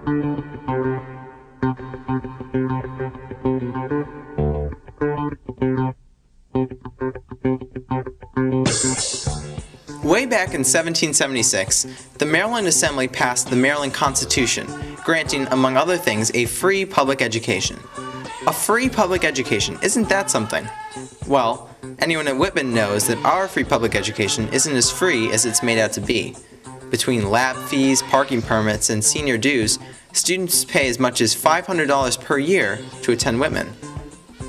Way back in 1776, the Maryland Assembly passed the Maryland Constitution, granting, among other things, a free public education. A free public education, isn't that something? Well, anyone at Whitman knows that our free public education isn't as free as it's made out to be. Between lab fees, parking permits, and senior dues, students pay as much as $500 per year to attend Whitman.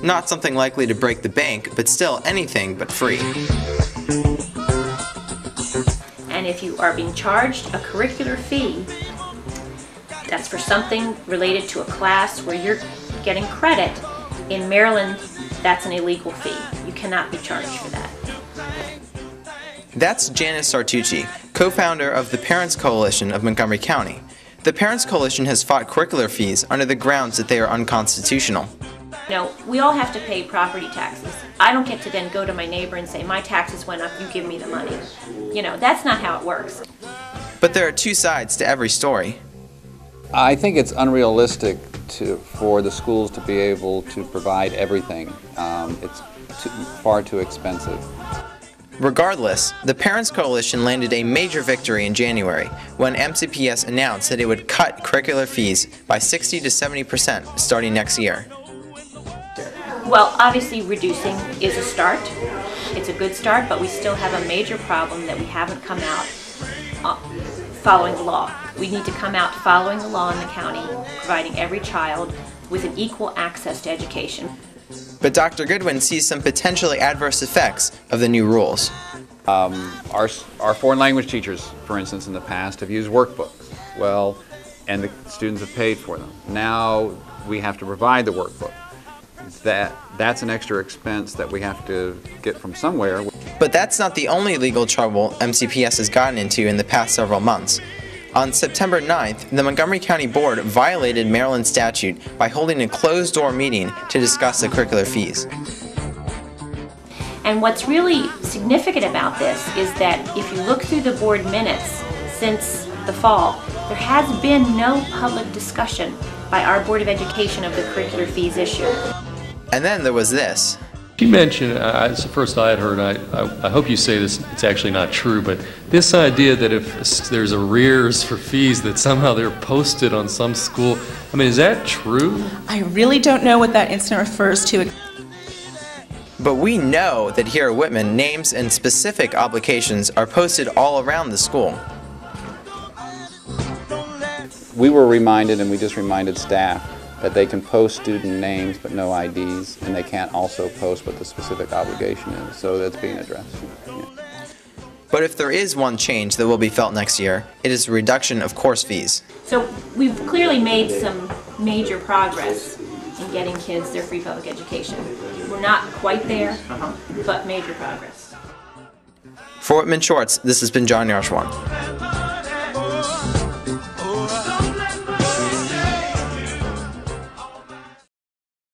Not something likely to break the bank, but still anything but free. And if you are being charged a curricular fee, that's for something related to a class where you're getting credit. In Maryland, that's an illegal fee. You cannot be charged for that. That's Janice Sartucci, co-founder of the Parents Coalition of Montgomery County. The Parents Coalition has fought curricular fees under the grounds that they are unconstitutional. No, we all have to pay property taxes. I don't get to then go to my neighbor and say, my taxes went up, you give me the money. You know, that's not how it works. But there are two sides to every story. I think it's unrealistic for the schools to be able to provide everything. It's far too expensive. Regardless, the Parents Coalition landed a major victory in January when MCPS announced that it would cut curricular fees by 60 to 70% starting next year. Well, obviously reducing is a start. It's a good start, but we still have a major problem that we haven't come out following the law. We need to come out following the law in the county, providing every child with an equal access to education. But Dr. Goodwin sees some potentially adverse effects of the new rules. Our foreign language teachers, for instance, in the past have used workbooks. Well, and the students have paid for them. Now we have to provide the workbook. That's an extra expense that we have to get from somewhere. But that's not the only legal trouble MCPS has gotten into in the past several months. On September 9th, the Montgomery County Board violated Maryland statute by holding a closed-door meeting to discuss the curricular fees. And what's really significant about this is that if you look through the board minutes since the fall, there has been no public discussion by our Board of Education of the curricular fees issue. And then there was this. She mentioned, it's the first I had heard, I hope you say this, it's actually not true, but this idea that if there's arrears for fees that somehow they're posted on some school, I mean, is that true? I really don't know what that incident refers to. But we know that here at Whitman, names and specific obligations are posted all around the school. We were reminded, and we just reminded staff, that they can post student names but no IDs, and they can't also post what the specific obligation is, so that's being addressed. Yeah. But if there is one change that will be felt next year, it is a reduction of course fees. So we've clearly made some major progress in getting kids their free public education. We're not quite there, but major progress. For Whitman Shorts, this has been John Yarshwan.